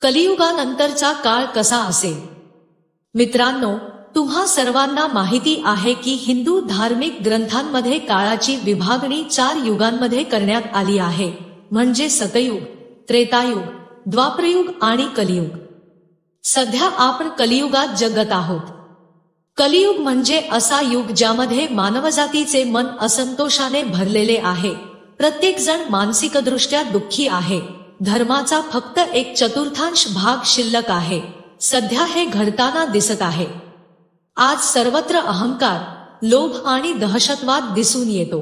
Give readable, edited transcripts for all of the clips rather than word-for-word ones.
कलियुगानंतरचा काळ कसा असेल? मित्रांनो, तुम्हा सर्वांना माहिती आहे की हिंदू धार्मिक ग्रंथांमध्ये काळाची विभागणी 4 युगांमध्ये करण्यात आली आहे, म्हणजे सतयुग, त्रेतायुग, द्वापरयुग आणि कलियुग. सध्या आपण कलियुगात जगत आहोत. कलियुग म्हणजे असा युग ज्यामध्ये मानवजातीचे मन असंतोषाने भरलेले आहे. प्रत्येक जण मानसिकदृष्ट्या दुःखी आहे. धर्माचा फक्त 1/4 भाग शिल्लक आहे. सध्या हे घडताना दिसत आहे. आज सर्वत्र अहंकार, लोभ आणि दहशतवाद दिसून येतो.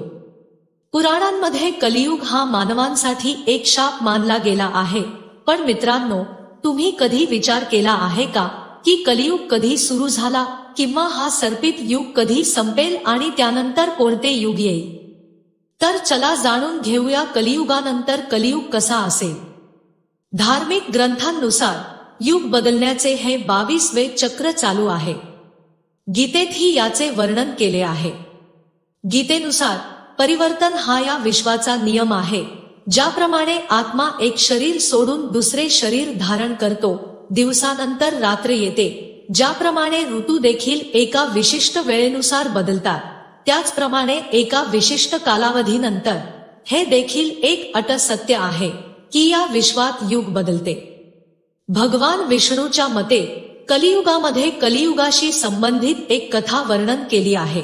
पुराणांमध्ये कलियुग हा मानवांसाठी एक शाप मानला गेला आहे. पण मित्रांनो, तुम्ही कधी विचार केला आहे का की कलियुग कधी सुरू झाला किंवा हा सर्पित युग कधी संपेल आणि त्यानंतर कोणते युग येईल? तर चला जाणून घेऊया कलियुगानंतर कलियुग कसा असेल. धार्मिक ग्रंथांनुसार युग बदलण्याचे हे 22वे चक्र चालू आहे. गीतेतही याचे वर्णन केले आहे. गीतेनुसार परिवर्तन हा या विश्वाचा नियम आहे. ज्याप्रमाणे आत्मा एक शरीर सोडून दुसरे शरीर धारण करतो, दिवसानंतर रात्र येते, ज्याप्रमाणे ऋतू देखील एका विशिष्ट वेळेनुसार बदलतात, त्याचप्रमाणे एका विशिष्ट कालावधीनंतर हे देखील एक अट सत्य आहे की या विश्वात युग बदलते. भगवान विष्णूच्या मते कलियुगामध्ये कलियुगाशी संबंधित एक कथा वर्णन केली आहे.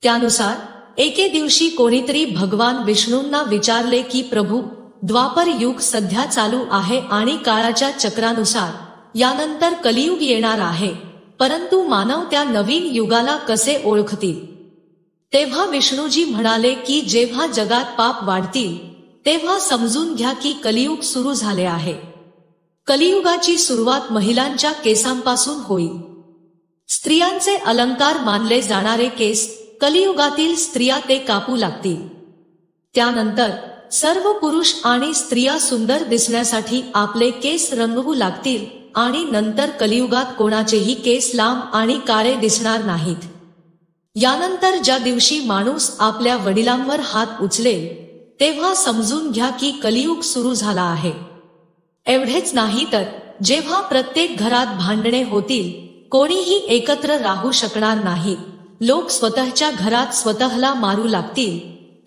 त्यानुसार एके दिवशी कोणीतरी भगवान विष्णूंना विचारले की प्रभू, द्वापर युग सध्या चालू आहे आणि काळाच्या चक्रानुसार यानंतर कलियुग येणार आहे, परंतु मानव त्या नवीन युगाला कसे ओळखतील? तेव्हा विष्णूजी म्हणाले की जेव्हा जगात पाप वाढतील तेव्हा समजून घ्या की कलियुग सुरू झाले आहे. कलियुगाची सुरुवात महिलांच्या केसांपासून होईल. स्त्रियांचे अलंकार मानले जाणारे केस कलियुगातील स्त्रिया ते कापू लागतील. त्यानंतर सर्व पुरुष आणि स्त्रिया सुंदर दिसण्यासाठी आपले केस रंगवू लागतील आणि नंतर कलियुगात कोणाचेही केस लांब आणि काळे दिसणार नाहीत. यानंतर ज्या दिवशी माणूस आपल्या वडिलांवर हात उचलेल तेव्हा समजून घ्या की कलियुग सुरू झाला आहे. एवढेच नाही तर जेव्हा प्रत्येक घरात भांडणे होतील, कोणीही एकत्र राहू शकणार नाही, लोक स्वतःच्या घरात स्वतःला मारू लागतील,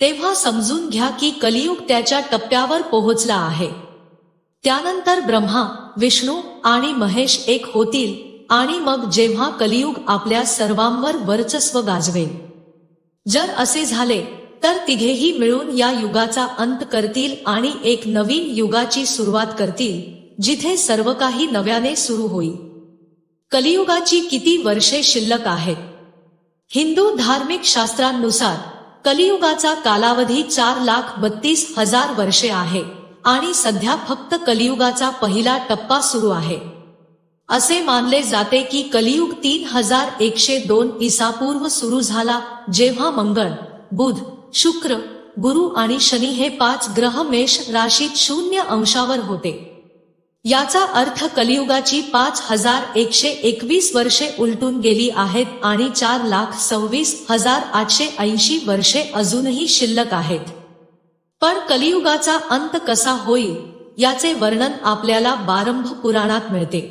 तेव्हा समजून घ्या की कलियुग त्याच्या टप्प्यावर पोहोचला आहे. त्यानंतर ब्रह्मा, विष्णू आणि महेश एक होतील आणि मग जेव्हा कलियुग आपल्या सर्वांवर वर्चस्व गाजवेल, जर असे झाले तर तिघेही मिळून या युगाचा अंत करतील आणि एक नवीन युगाची सुरुवात करतील, जिथे सर्व काही नव्याने सुरू होईल. कलियुगाची किती वर्षे शिल्लक आहेत? हिंदू धार्मिक शास्त्रांनुसार कलियुगाचा कालावधी 4,32,000 वर्षे आहे आणि सध्या फक्त कलियुगाचा पहिला टप्पा सुरू आहे. असे मानले जाते की कलियुग 3102 ईसापूर्व सुरू झाला, जेव्हा मंगळ, बुध, शुक्र, गुरु आणि शनी हे 5 ग्रह मेष राशीत 0 अंशावर होते. याचा अर्थ कलियुगाची 5121 वर्षे उलटून गेली आहेत आणि 4,26,880 वर्षे अजूनही शिल्लक आहेत. पण कलियुगाचा अंत कसा होईल याचे वर्णन आपल्याला बारंभ पुराणात मिळते.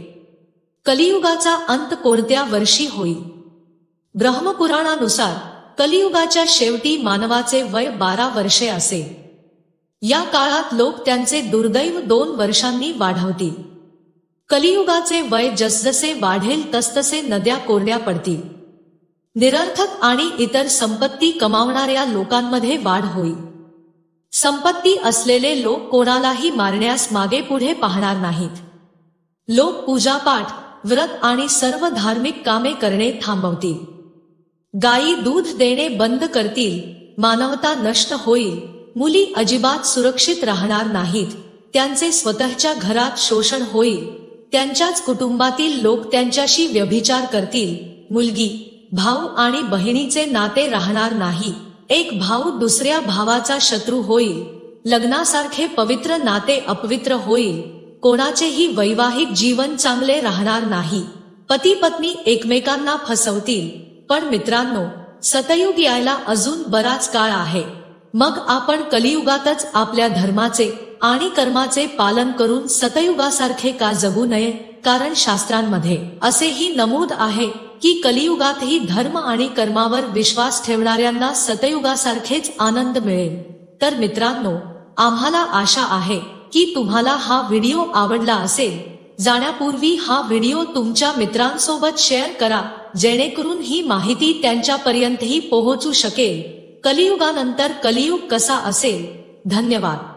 कलियुगाचा अंत कोणत्या वर्षी होईल? ब्रह्मपुराणानुसार कलियुगाच्या शेवटी मानवाचे वय 12 वर्षे असेल. या काळात लोक त्यांचे दुर्दैव 2 वर्षांनी वाढवतील. कलियुगाचे वय जसजसे वाढेल तसतसे नद्या कोरड्या पडतील. निरर्थक आणि इतर संपत्ती कमावणाऱ्या लोकांमध्ये वाढ होईल. संपत्ती असलेले लोक कोणालाही मारण्यास मागे पुढे पाहणार नाहीत. लोक पूजापाठ, व्रत आणि सर्व धार्मिक कामे करणे थांबवतील. गायी दूध देणे बंद करतील. मानवता नष्ट होईल. मुली अजिबात सुरक्षित राहणार नाहीत. त्यांचे स्वतःच्या घरात शोषण होईल. त्यांच्याच कुटुंबातील लोक त्यांच्याशी व्यभिचार करतील. मुलगी, भाऊ आणि बहिणीचे नाते राहणार नाही. एक भाऊ दुसऱ्या भावाचा शत्रू होईल. लग्नासारखे पवित्र नाते अपवित्र होईल. कोणाचेही वैवाहिक जीवन चांगले राहणार नाही. पती पत्नी एकमेकांना फसवतील. पण मित्रांनो, सतयुग यायला अजून बराच काळ आहे. मग आपण कलियुगातच आपल्या धर्माचे आणि कर्माचे पालन करून सतयुगासारखे का जगू नये? कारण शास्त्रांमध्ये असेही नमूद आहे की कलियुगातही धर्म आणि कर्मावर विश्वास ठेवणाऱ्यांना सतयुगासारखेच आनंद मिळेल। तर मित्रांनो, आम्हाला आशा आहे की तुम्हाला हा व्हिडिओ आवडला असेल। जाण्यापूर्वी हा व्हिडिओ तुमच्या मित्रांसोबत शेअर करा, जेणेकरून ही माहिती त्यांच्यापर्यंतही पोहोचू शकेल। कलियुगानंतर कलियुग कसा असेल? धन्यवाद।